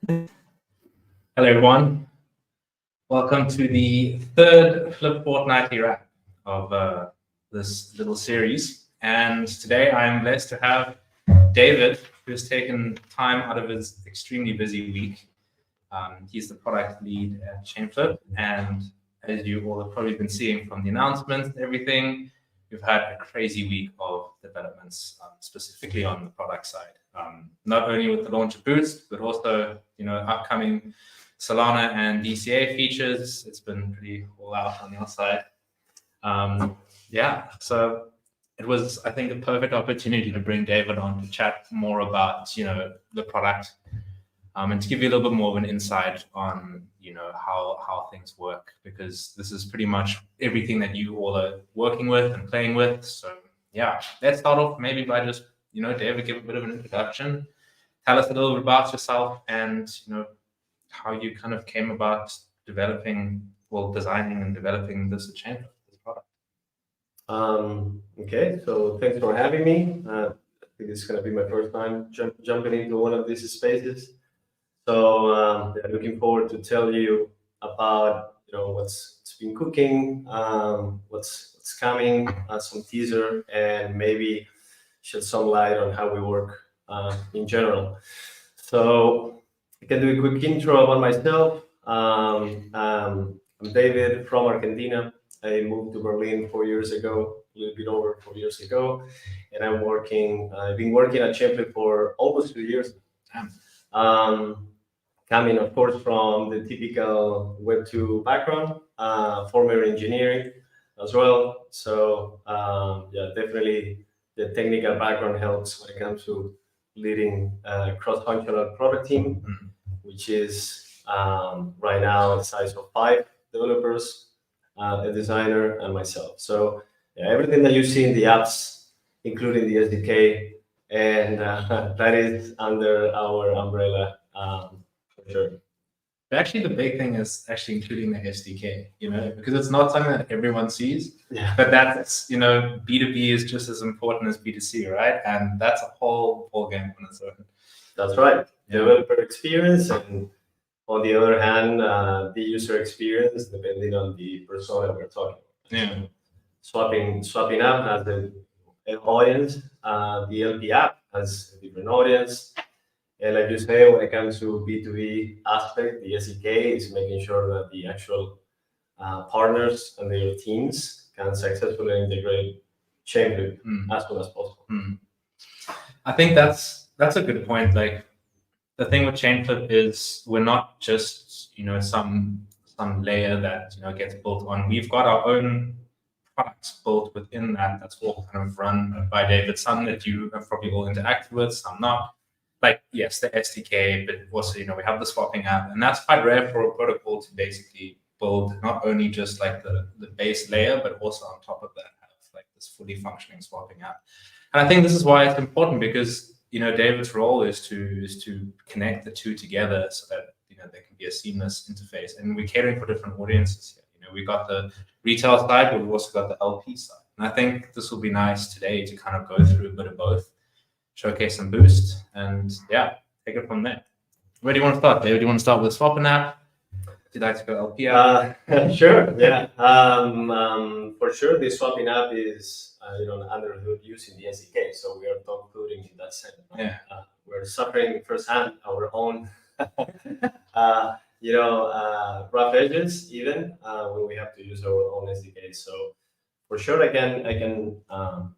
Hello, everyone. Welcome to the third FLIP Fortnightly Wrap of this little series. And today I'm blessed to have David, who's taken time out of his extremely busy week. He's the product lead at Chainflip. And as you all have probably been seeing from the announcements and everything, we've had a crazy week of developments, specifically on the product side. Not only with the launch of Boost, but also, upcoming Solana and DCA features. It's been pretty all out on your side. So it was, I think, a perfect opportunity to bring David on to chat more about, the product, and to give you a little bit more of an insight on, how things work, because this is pretty much everything that you all are working with and playing with. So yeah, let's start off maybe by just, David, give a bit of an introduction. Tell us a little bit about yourself and, how you kind of came about designing and developing this Chainflip, this product. Okay, so thanks for having me. I think it's going to be my first time jumping into one of these spaces. So looking forward to tell you about what's been cooking, what's coming, some teaser, and maybe shed some light on how we work in general. So I can do a quick intro about myself. I'm David from Argentina. I moved to Berlin 4 years ago, a little bit over 4 years ago, and I've been working at Chainflip for almost 2 years. Coming, of course, from the typical Web 2 background, former engineering as well. So definitely the technical background helps when it comes to leading a cross-functional product team, which is right now the size of 5 developers, a designer, and myself. So everything that you see in the apps, including the SDK, and that is under our umbrella. Sure. But actually, the big thing is actually including the SDK, because it's not something that everyone sees. Yeah. But that's, B2B is just as important as B2C, right? And that's a whole game on its own. That's right. Yeah. Developer experience, and on the other hand, the user experience, depending on the persona we're talking about. Yeah. Swapping app has an audience. The LP app has a different audience. And like you say, when it comes to B2B aspect, the SDK is making sure that the actual partners and their teams can successfully integrate Chainflip as soon as possible. I think that's a good point. Like, the thing with Chainflip is we're not just, some layer that, gets built on. We've got our own products built within that's all kind of run by David. Some that you have probably all interacted with, some not. Like, yes, the SDK, but also, we have the swapping app, and that's quite rare for a protocol to basically build not only just like the base layer, but also on top of that have like this fully functioning swapping app. And I think this is why it's important, because David's role is to connect the two together so that there can be a seamless interface. And we're catering for different audiences here. We got the retail side, but we've also got the LP side. And I think this will be nice today to kind of go through a bit of both, showcase some Boost, and take it from there. Where do you want to start, David? Do you want to start with the swapping app? Would you like to go LP app? Sure. Yeah. For sure, the swapping app is under the hood using the SDK, so we are dog fooding in that sense. Yeah. We're suffering firsthand our own, rough edges even when we have to use our own SDK. So for sure, I can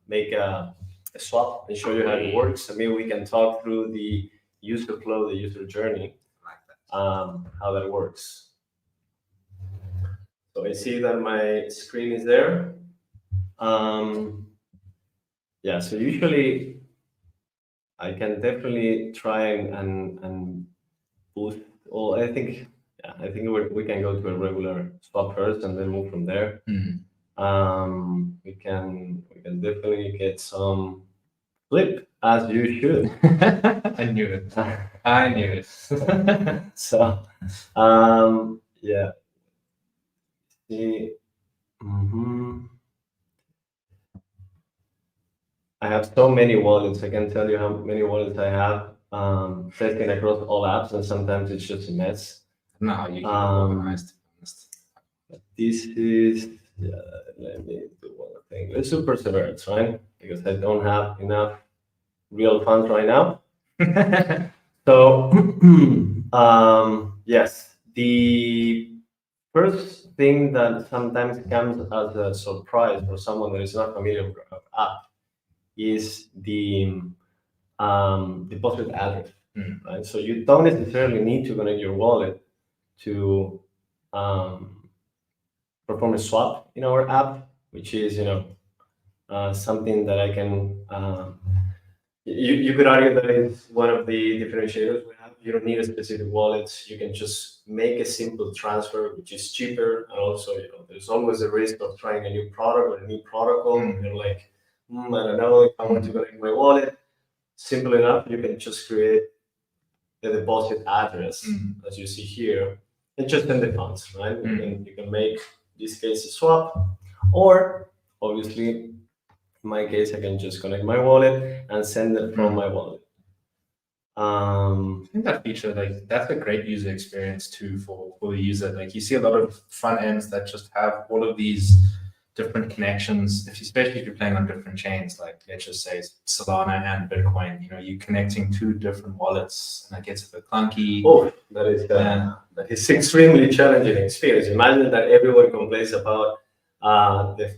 make a swap and show you how it works. I mean, we can talk through the user flow, the user journey, how that works. So I see that my screen is there. So usually I can definitely try and boost. Well, I think we can go to a regular swap first and then move from there. We can definitely get some flip, as you should. I knew it. So I have so many wallets. I can tell you how many wallets I have. testing across all apps, and sometimes it's just a mess. I don't know how you keep it organized, to be honest. This is, let me do one thing. Let's do perseverance, right? Because I don't have enough real funds right now. So, yes, the first thing that sometimes comes as a surprise for someone that is not familiar with our app is the deposit address, right? So you don't necessarily need to connect your wallet to perform a swap in our app, which is something that I can. You could argue that it's one of the differentiators we have. You don't need a specific wallet. You can just make a simple transfer, which is cheaper, and also there's always a risk of trying a new product or a new protocol. You're like, I don't know if I want to connect my wallet. Simple enough. You can just create the deposit address, as you see here, and just send the funds, right? And you can make, in this case, a swap, or obviously, in my case, I can just connect my wallet and send it from my wallet. I think that feature, like, that's a great user experience too for the user. Like, you see a lot of front ends that just have all of these different connections, especially if you're playing on different chains, like let's just say Solana and Bitcoin. You're connecting two different wallets, and that gets a bit clunky. Oh, that is extremely challenging experience. Imagine that everyone complains about the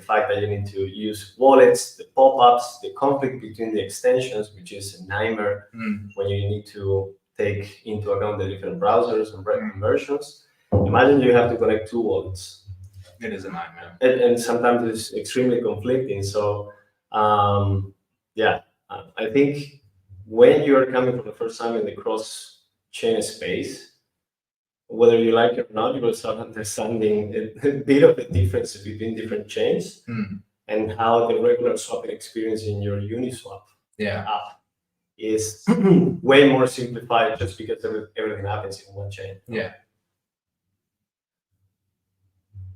fact that you need to use wallets, the pop-ups, the conflict between the extensions, which is a nightmare when you need to take into account the different browsers and versions. Imagine you have to connect two wallets. It is a nightmare. And sometimes it's extremely conflicting. So, I think when you're coming for the first time in the cross-chain space, whether you like it or not, you will start understanding a bit of the difference between different chains and how the regular swapping experience in your Uniswap app is way more simplified just because everything happens in one chain.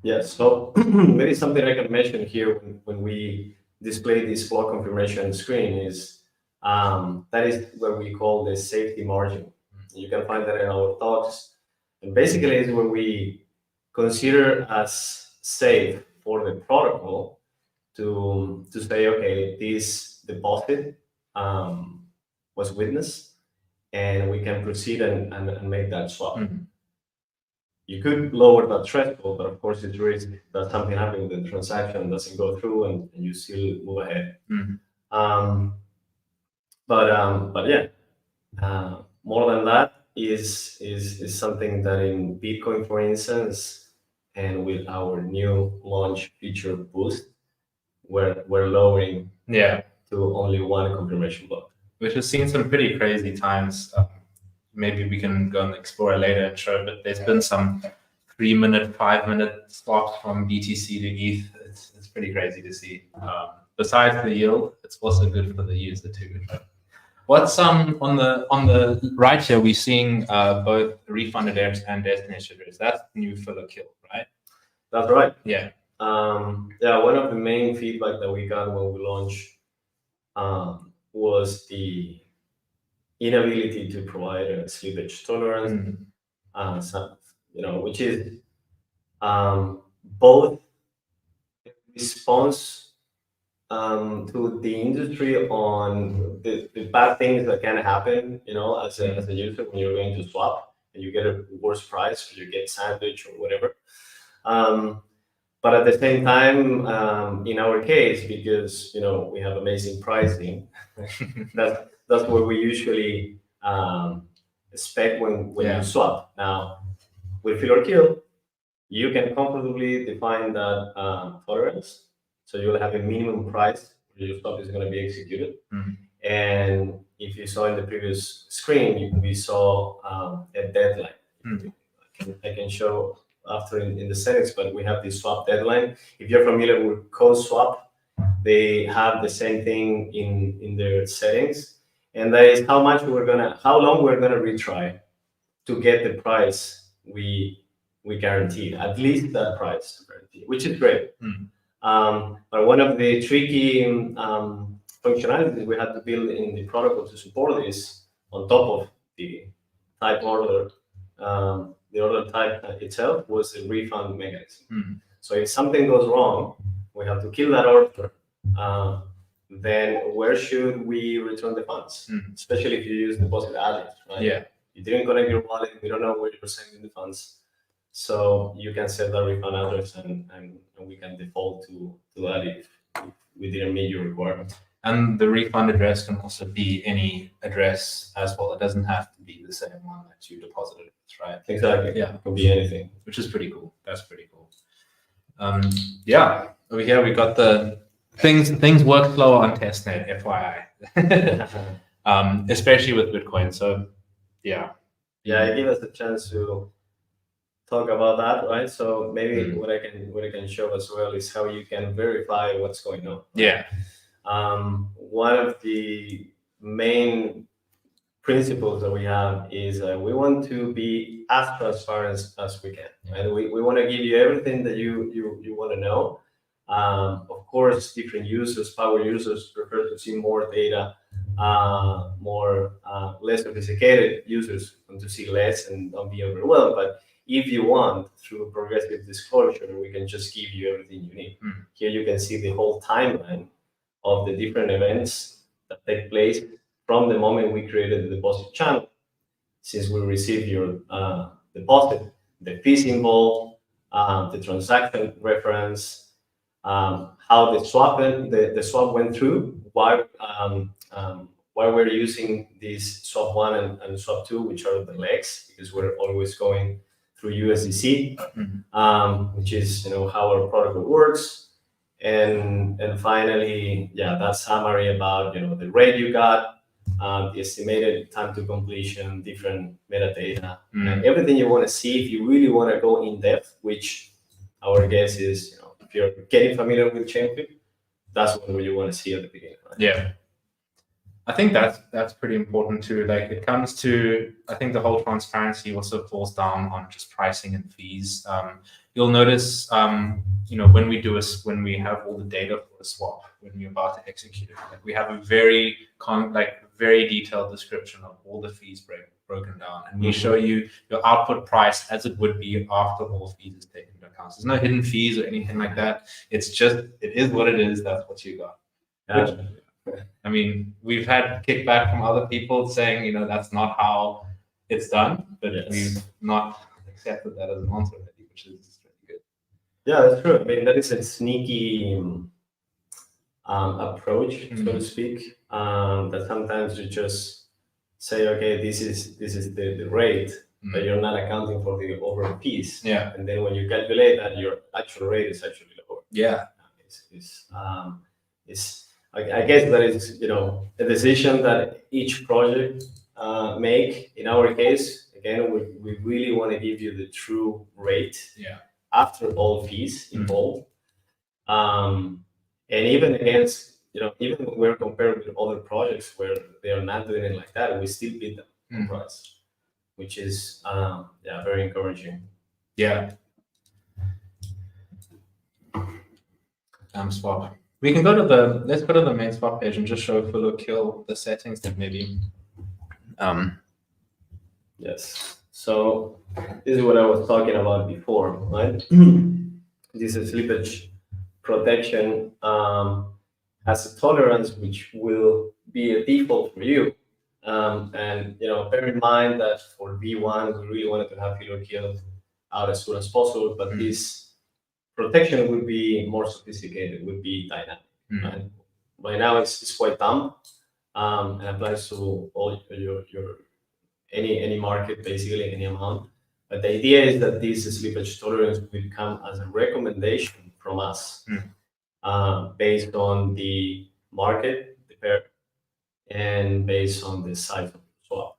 Yes, so maybe something I can mention here when we display this block confirmation screen is that is what we call the safety margin. You can find that in our talks. And basically it's where we consider as safe for the protocol to say, okay, this deposit was witnessed and we can proceed and make that swap. You could lower that threshold, but of course it's risk that something happens, the transaction doesn't go through, and you still move ahead. But yeah, more than that is something that in Bitcoin, for instance, and with our new launch feature Boost, we're lowering to only one confirmation block, which has seen some pretty crazy times. Maybe we can go and explore later and show, but there's been some 3-minute, 5-minute swaps from BTC to ETH. It's pretty crazy to see. Besides the yield, it's also good for the user too. What's on the right here? We're seeing both refund address and destination address. That's new fill or kill, right? That's right. Yeah. One of the main feedback that we got when we launched was the inability to provide a slippage tolerance, which is both response to the industry on the bad things that can happen, as a user when you're going to swap and you get a worse price or you get sandwich or whatever. But at the same time, in our case, because we have amazing pricing, that's what we usually expect when you swap. Now, with fill or kill, you can comfortably define that tolerance. So you'll have a minimum price where your swap is going to be executed. And if you saw in the previous screen, we saw a deadline. I can show after in the settings, but we have this swap deadline. If you're familiar with CoSwap, they have the same thing in their settings, and that is how long we're gonna retry to get the price we guaranteed, at least that price guaranteed, which is great. But one of the tricky functionalities we had to build in the protocol to support this on top of the type order, the order type itself was a refund mechanism. So if something goes wrong, we have to kill that order. Then where should we return the funds? Especially if you use deposit address, right? Yeah. You didn't connect your wallet, we don't know where you're sending the funds. So you can set that refund address and we can default to that if we didn't meet your requirement. And the refund address can also be any address as well. It doesn't have to be the same one that you deposited with, right? Exactly. Yeah. It can be anything. Which is pretty cool. That's pretty cool. Yeah. Over here we got the things work slower on testnet, FYI. Especially with Bitcoin. So yeah. Yeah, it gives us a chance to talk about that, right? So maybe what I can show as well is how you can verify what's going on. Right? Yeah. One of the main principles that we have is we want to be as transparent as we can. Right? We want to give you everything that you want to know. Of course, different users, power users, prefer to see more data. Less sophisticated users want to see less and don't be overwhelmed. But if you want, through progressive disclosure, we can just give you everything you need. Here you can see the whole timeline of the different events that take place from the moment we created the deposit channel, since we received your deposit, the fees involved, the transaction reference, how the swap went through, why we're using this swap 1 and swap 2, which are the legs, because we're always going through USDC, which is how our protocol works. And finally, that summary about the rate you got, the estimated time to completion, different metadata, and everything you want to see if you really want to go in depth. Which our guess is, if you're getting familiar with Chainflip, that's what you want to see at the beginning. Right? Yeah. I think that's pretty important too. Like it comes to, I think the whole transparency also falls down on just pricing and fees. You'll notice, when we have all the data for the swap, when we're about to execute it, like we have a very very detailed description of all the fees broken down, and we show you your output price as it would be after all fees is taken into account. There's no hidden fees or anything like that. It's just, it is what it is. That's what you got. I mean, we've had kickback from other people saying, that's not how it's done, but we've not accepted that as an answer already, which is really good. Yeah, that's true. I mean, that is a sneaky approach, so to speak, that sometimes you just say, okay, this is the rate, but you're not accounting for the overall piece. Yeah. And then when you calculate that, your actual rate is actually lower. Yeah. I guess that is, a decision that each project make. In our case, again, we really want to give you the true rate after all fees involved. And even against, even when we're compared with other projects where they are not doing it like that, we still beat them on price, which is, very encouraging. Yeah. Swap. We can let's go to the main swap page and just show Full Kill the settings that maybe. Yes. So this is what I was talking about before, right? This is slippage protection has a tolerance which will be a default for you. And bear in mind that for V1, we really wanted to have Full Kill out as soon as possible, but this protection would be more sophisticated, would be dynamic. Right? Right now, it's quite dumb and applies to all your any market, basically any amount. But the idea is that this slippage tolerance will come as a recommendation from us based on the market, the pair, and based on the size of the swap.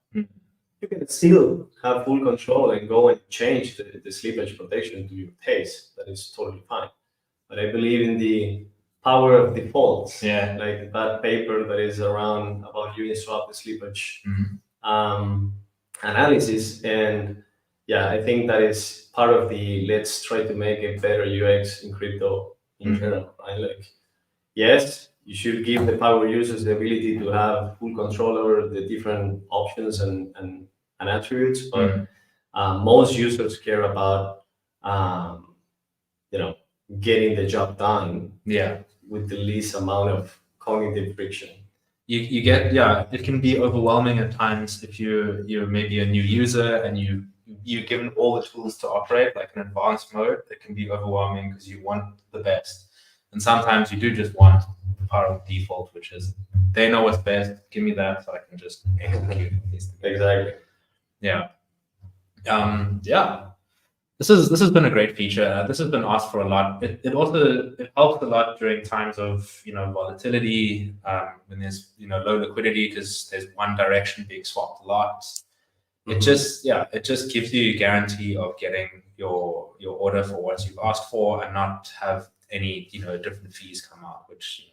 You can still have full control and go and change the slippage protection to your taste. That is totally fine. But I believe in the power of defaults, like that paper that is around about Uniswap, the slippage analysis. And I think that is part of the let's try to make a better UX in crypto in general. Right? Like, yes, you should give the power users the ability to have full control over the different options and attributes. But most users care about you know, getting the job done with the least amount of cognitive friction. You get, it can be overwhelming at times if you're maybe a new user and you're given all the tools to operate like an advanced mode. It can be overwhelming because you want the best, and sometimes you do just want the power of default, which is they know what's best. Give me that so I can just execute. Exactly. Yeah. This has been a great feature. This has been asked for a lot. It also helps a lot during times of volatility, when there's low liquidity because there's one direction being swapped a lot. It just gives you a guarantee of getting your order for what you've asked for and not have any different fees come out, which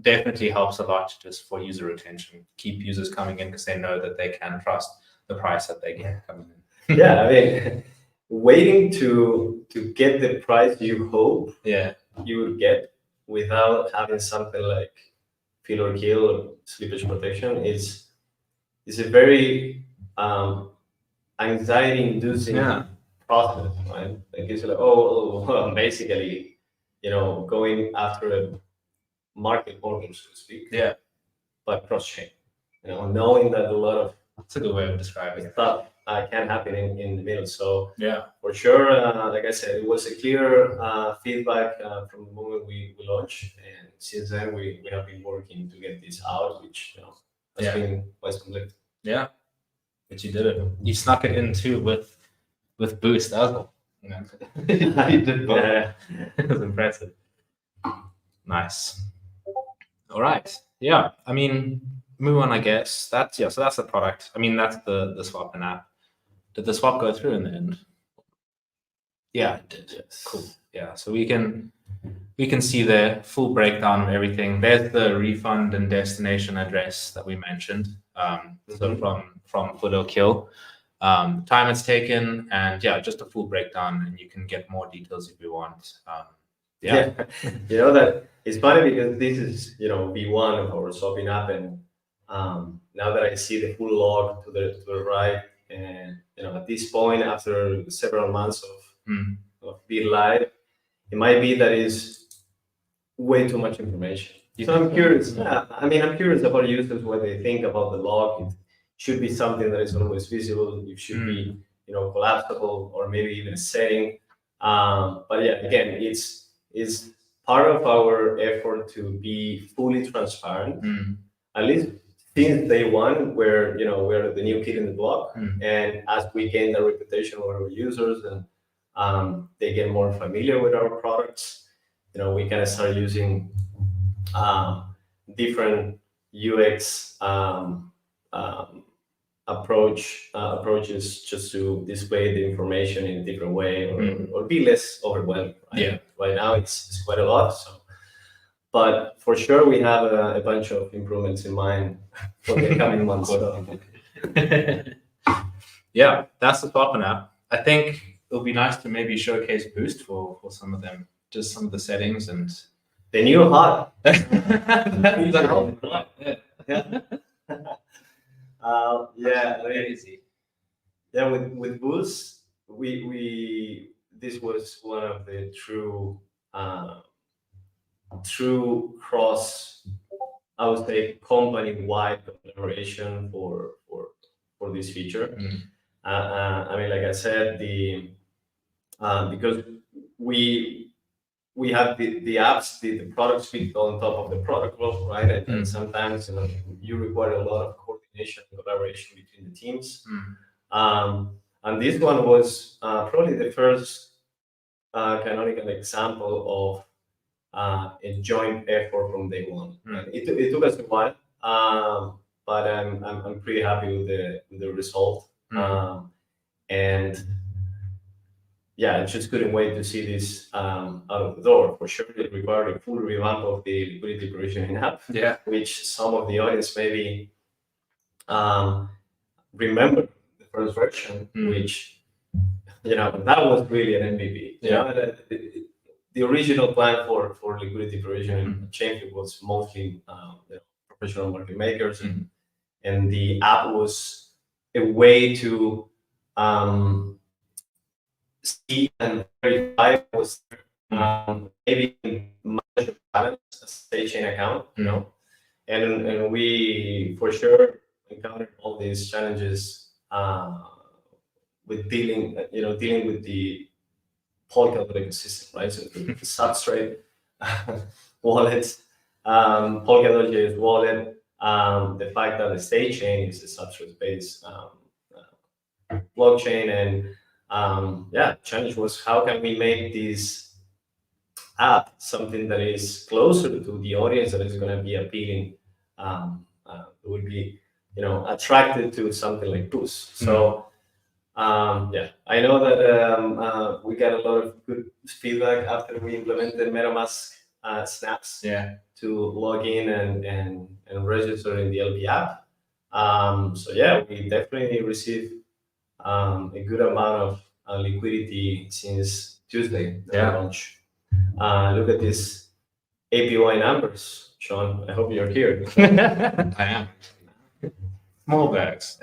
definitely helps a lot just for user retention. Keep users coming in because they know that they can trust the price that they get coming in. Yeah, I mean, waiting to get the price you hope you would get without having something like fill or kill or slippage protection is a very anxiety-inducing process, right? Like it's like, well, basically, going after a market order, so to speak. Yeah. But cross-chain, knowing that a lot of that's a good way of describing it. Stuff can happen in the middle. So yeah, for sure, like I said, it was a clear feedback from the moment we launched, and since then we have been working to get this out, which has been quite complete. Yeah, but you did it. You snuck it in too with Boost as well. You did both. Yeah. It was impressive. Nice. All right. Yeah. I mean, move on. I guess so that's the product. I mean, that's the swap and app. Did the swap go through in the end? Yeah, it did. Yes. Cool. Yeah. So we can see the full breakdown of everything. There's the refund and destination address that we mentioned. So from Full or Kill, time it's taken, and just a full breakdown, and you can get more details if you want. That it's funny because this is V1 of our swapping app, and now that I see the full log to the right, and at this point after several months of being live, it might be that is way too much information. So I'm curious. I'm curious about users what they think about the log. It should be something that is always visible. It should be collapsible, or maybe even a setting. But again, it's part of our effort to be fully transparent, at least since day one, where we're the new kid in the block, and as we gain the reputation with our users and they get more familiar with our products, we kind of start using different UX approaches just to display the information in a different way, or be less overwhelmed. Right? Yeah. Right now it's quite a lot. So, but for sure we have a bunch of improvements in mind for the coming months. Yeah, that's the swapping app. I think it'll be nice to maybe showcase Boost for some of them, just some of the settings and the new hot. Crazy. Yeah, with Boost, we this was one of the true cross, I would say, company-wide collaboration for this feature. Like I said, because we have the apps, the products built on top of the protocol, right? And sometimes you require a lot of coordination and collaboration between the teams. And this one was probably the first canonical example of a joint effort from day one. It took us a while, but I'm pretty happy with the result. And I just couldn't wait to see this out of the door. For sure, it required a full revamp of the liquidity provisioning app, which some of the audience maybe remember the first version, which that was really an MVP. the original plan for liquidity provision in Chainflip was mostly professional market makers, and the app was a way to see and verify was maybe manage your balance as a chain account, and we for sure encountered all these challenges with dealing with the Polkadot ecosystem, right? So the substrate wallets, Polkadot wallet, the fact that the state chain is a substrate-based blockchain, and challenge was how can we make this app something that is closer to the audience that is going to be appealing, would be attracted to something like Boost. So. I know that we got a lot of good feedback after we implemented MetaMask snaps to log in and register in the LP app. We definitely received a good amount of liquidity since Tuesday, the launch. Look at these APY numbers, Sean. I hope you're here. I am. Small bags.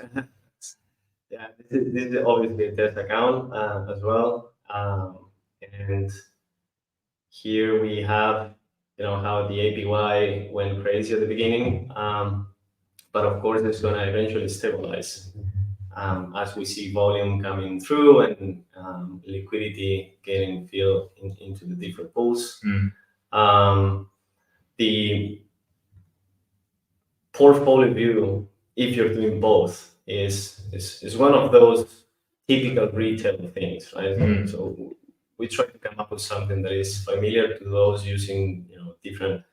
Yeah, this is obviously a test account as well, and here we have how the APY went crazy at the beginning, but of course it's going to eventually stabilize as we see volume coming through and liquidity getting filled into the different pools. The portfolio view, if you're doing both, is one of those typical retail things, right? So we try to come up with something that is familiar to those using different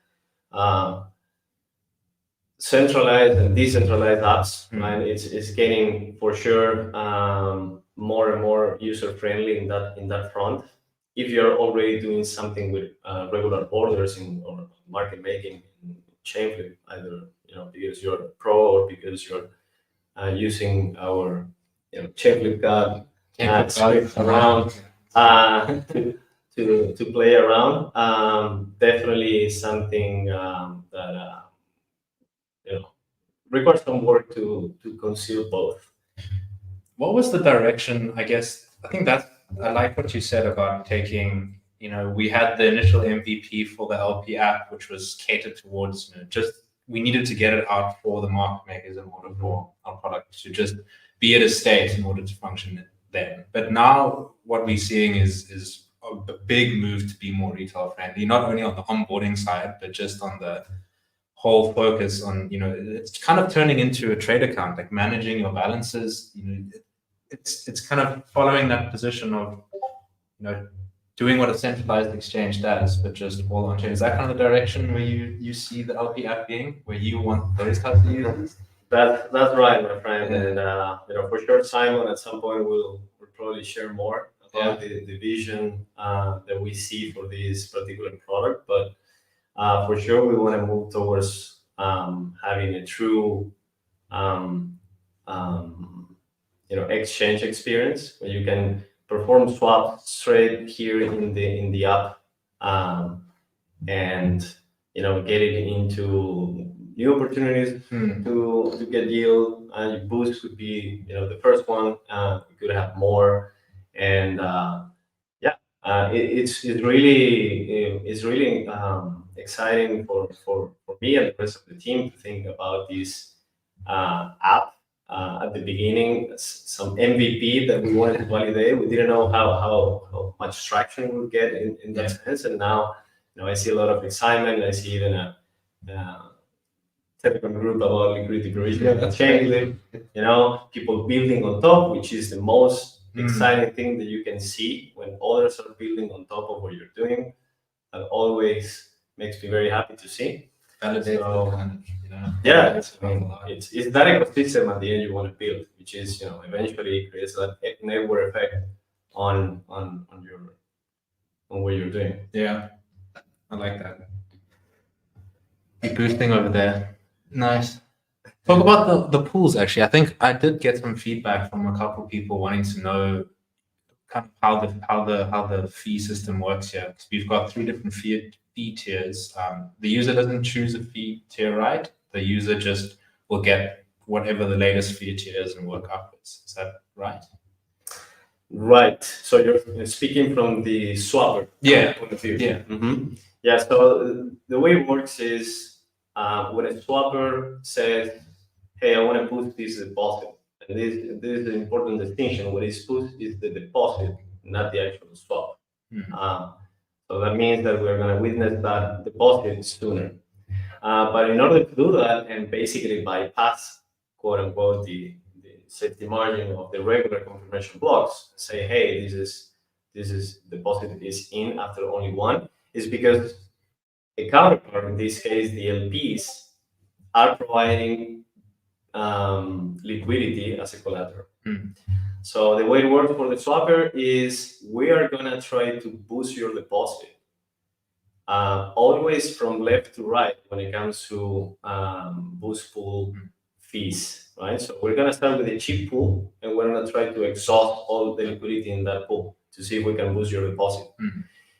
centralized and decentralized apps, right? It's getting for sure more and more user friendly in that front. If you're already doing something with regular orders or market making in Chainflip, either because you're a pro or because you're using our Chainflip card script around to play around, definitely something that requires some work to conceal both. What was the direction? I guess I think I like what you said about taking. We had the initial MVP for the LP app, which was catered towards we needed to get it out for the market makers in order for our product to just be at a state in order to function then. But now what we're seeing is a big move to be more retail friendly, not only on the onboarding side, but just on the whole focus on, it's kind of turning into a trade account, like managing your balances. It's kind of following that position of, doing what a centralized exchange does, but just all on chain. Is that kind of the direction where you see the LP app being, where you want those types of users? That's right, my friend. And for sure, Simon at some point will probably share more about the vision that we see for this particular product. But for sure, we want to move towards having a true exchange experience where you can perform swaps straight here in the app, and get it into new opportunities to get yield. Boost could be the first one. We could have more, and it's really exciting for me and the rest of the team to think about this app. At the beginning, some MVP that we wanted to validate. We didn't know how much traction we would get in that sense, and now I see a lot of excitement. I see even a Telegram group about liquidity provision, Chainflip, people building on top, which is the most exciting thing that you can see when others are building on top of what you're doing. That always makes me very happy to see. It's that ecosystem at the end you want to build, which is eventually creates that network effect on what you're doing. Yeah, I like that. Keep boosting over there. Nice. Talk about the pools. Actually, I think I did get some feedback from a couple of people wanting to know kind of how the fee system works here. Because we've got three different fee tiers. The user doesn't choose a fee tier, right? The user just will get whatever the latest fee tier is and work upwards. Is that right? Right. So you're speaking from the swapper point of view. Yeah. Mm-hmm. Yeah. So the way it works is when a swapper says, "Hey, I want to boost this deposit," and this is an important distinction. What is pushed is the deposit, not the actual swap. So that means that we're going to witness that deposit sooner. But in order to do that and basically bypass, quote unquote, the safety margin of the regular confirmation blocks, say, hey, this is deposit is in after only one, is because the counterpart, in this case, the LPs, are providing liquidity as a collateral. So the way it works for the swapper is we are going to try to boost your deposit always from left to right when it comes to boost pool fees, right? So we're going to start with a cheap pool and we're going to try to exhaust all the liquidity in that pool to see if we can boost your deposit.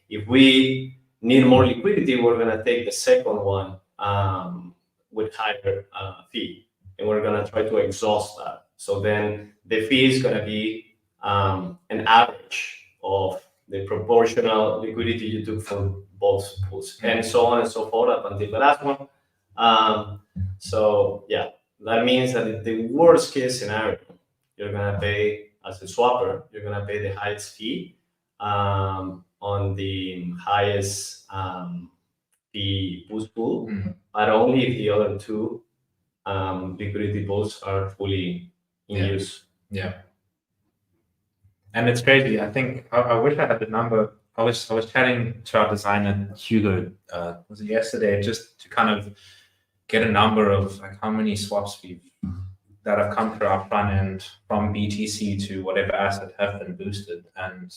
If we need more liquidity, we're going to take the second one with higher fee and we're going to try to exhaust that. So then the fee is going to be an average of the proportional liquidity you took from both pools, and so on and so forth up until the last one. So yeah, that means that in the worst case scenario, you're gonna pay as a swapper, you're gonna pay the highest fee on the highest fee boost pool, but only if the other two liquidity pools are fully in use. Yeah. And it's crazy. I think I wish I had the number. I was chatting to our designer Hugo, was it yesterday, just to kind of get a number of like how many swaps that have come through our front end from BTC to whatever asset have been boosted. And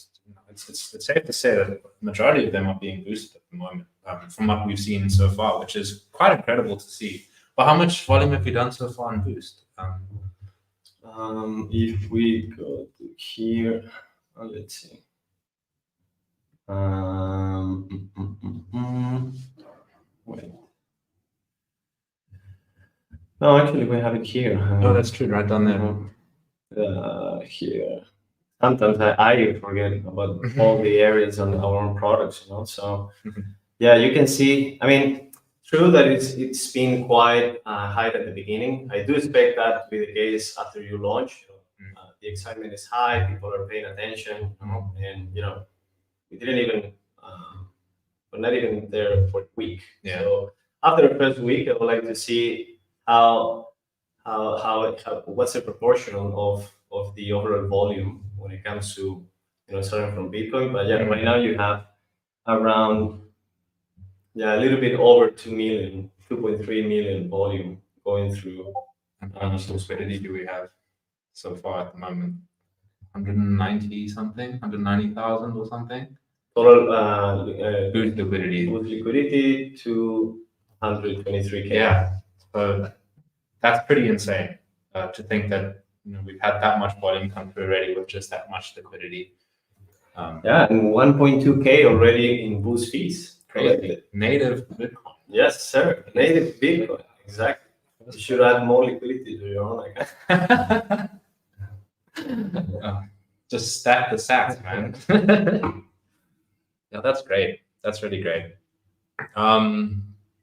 it's safe to say that the majority of them are being boosted at the moment, from what we've seen so far, which is quite incredible to see. But how much volume have you done so far in Boost? If we go to here, let's see. Wait. No, actually, we have it here. Oh, that's true, right down there. Here. Sometimes I forget about all the areas on our own products, you know. So, yeah, you can see. I mean, true that it's been quite high at the beginning. I do expect that to be the case after you launch. The excitement is high. People are paying attention, and we didn't even. We're not even there for a week. Yeah. So after the first week, I would like to see how what's the proportion of the overall volume when it comes to starting from Bitcoin. But yeah, right now you have around a little bit over 2 million, 2.3 million volume going through. And how much liquidity do we have so far at the moment? 190 something, 190,000 or something. Total Boost liquidity to 123K. Yeah, so that's pretty insane to think that we've had that much volume come through already with just that much liquidity. And 1.2K already in Boost fees. Crazy. Native Bitcoin. Yes, sir. Native Bitcoin. Exactly. You should add more liquidity to your own account. Just stack the sats, man. Yeah, that's great. That's really great.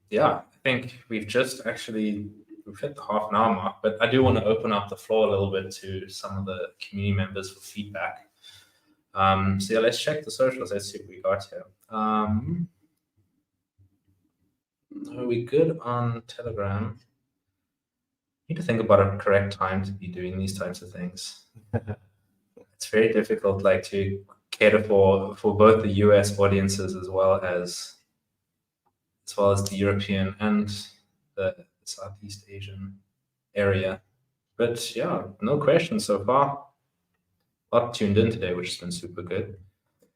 Yeah, I think we've hit the half an hour mark, but I do want to open up the floor a little bit to some of the community members for feedback. So yeah, let's check the socials. Let's see what we got here. Are we good on Telegram? Need to think about a correct time to be doing these types of things. It's very difficult, like to cater for both the US audiences as well as the European and the Southeast Asian area. But yeah, no questions so far. A lot tuned in today, which has been super good.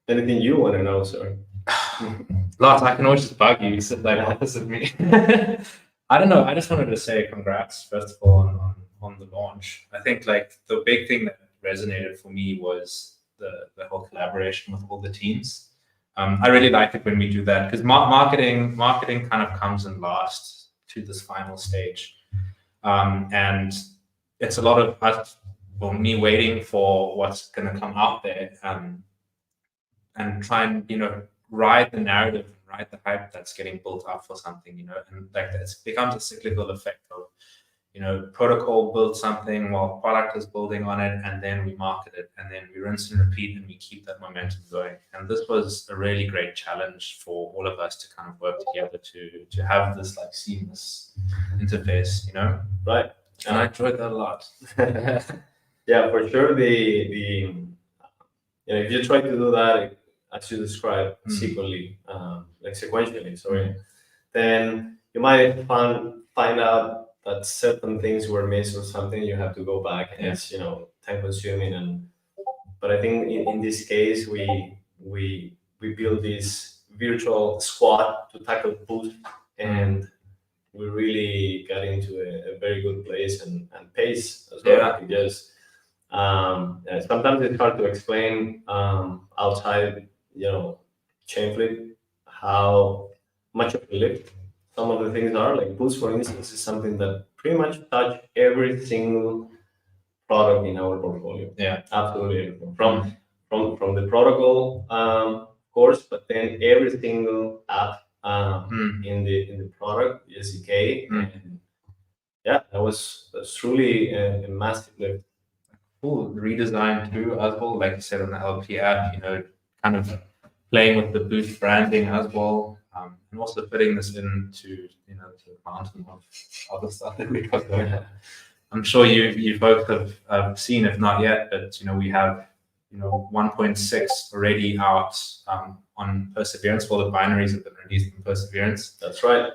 Anything you want to know, sir? Lots. I can always just bug you. Sit like opposite me. I don't know. I just wanted to say congrats, first of all, on the launch. I think like the big thing that resonated for me was the whole collaboration with all the teams. I really like it when we do that because marketing kind of comes in last to this final stage, and it's a lot of us, well, me waiting for what's going to come out there, and try and ride the narrative, ride the hype that's getting built up for something, and like it becomes a cyclical effect of protocol builds something while product is building on it, and then we market it, and then we rinse and repeat, and we keep that momentum going. And this was a really great challenge for all of us to kind of work together to have this like seamless interface, Right. And I enjoyed that a lot. Yeah, for sure. If you try to do that as you described, sequentially, sorry, then you might find out that certain things were missed or something. You have to go back, and it's time consuming. But I think in this case we build this virtual squad to tackle boost, and we really got into a very good place and pace as well. Because sometimes it's hard to explain outside Chainflip how much of a lift some of the things are. Like Boost, for instance, is something that pretty much touch every single product in our portfolio. Yeah, absolutely everything. From the protocol course, but then every single app in the product SDK. And yeah, that's truly a massive lift. Cool. Redesign too as well, like you said on the LP app, kind of playing with the Boost branding as well, and also fitting this into the mountain of other stuff that we got going on. I'm sure you both have seen, if not yet, but we have 1.6 already out on Perseverance. All the binaries have been released in Perseverance. That's right.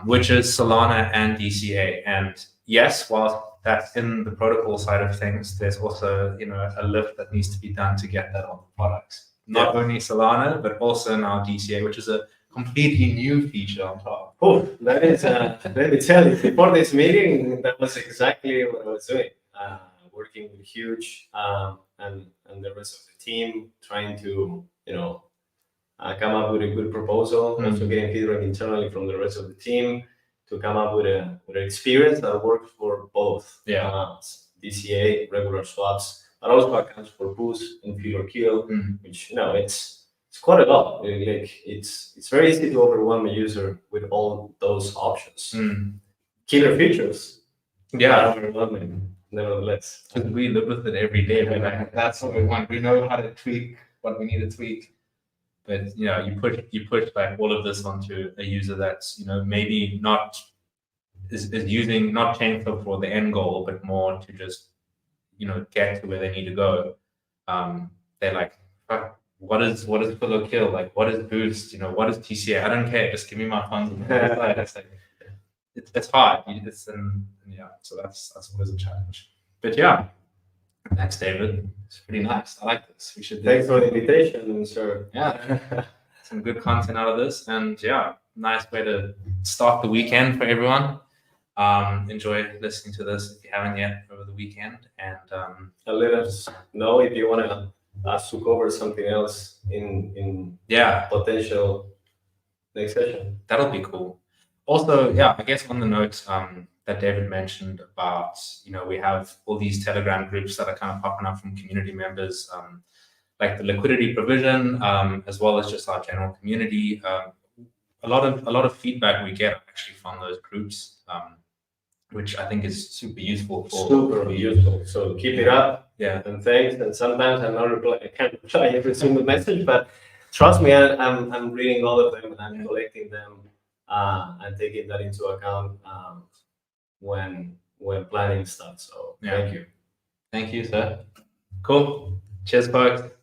Which is Solana and DCA. And yes, while that's in the protocol side of things, there's also a lift that needs to be done to get that on the products. Not only Solana, but also now DCA, which is a completely new feature on top. Oh, that is, let me tell you, before this meeting, that was exactly what I was doing. Working with Huge and the rest of the team, trying to, come up with a good proposal, also getting feedback internally from the rest of the team to come up with an experience that works for both. DCA, regular swaps, but also accounts for Boost and Feed or Kill, which it's quite a lot. Like it's very easy to overwhelm a user with all those options. Killer features. Yeah, overwhelming. Nevertheless, because we live with it every day. We're like, that's what we want. We know how to tweak what we need to tweak. But you push like all of this onto a user that's maybe not is using not Chainflip for the end goal, but more to just get to where they need to go. They're like, fuck, what is fill or kill? Like, what is Boost? What is TCA? I don't care. Just give me my funds. It's like it's hard. So that's always a challenge. But yeah, thanks, David. It's pretty nice. I like this. We should. Thanks for the invitation, sir. Yeah, some good content out of this, and yeah, nice way to start the weekend for everyone. Enjoy listening to this if you haven't yet over the weekend, and let us know if you want us to cover something else in potential next session. That'll be cool. Also, I guess on the note that David mentioned about, we have all these Telegram groups that are kind of popping up from community members, like the liquidity provision, as well as just our general community. A lot of feedback we get actually from those groups, which I think is super useful. Super useful. So keep it up. Yeah. And thanks. And sometimes I can't reply every single message, but trust me, I'm reading all of them and I'm collecting them and taking that into account when planning stuff. So thank you. Thank you, sir. Cool. Cheers, folks.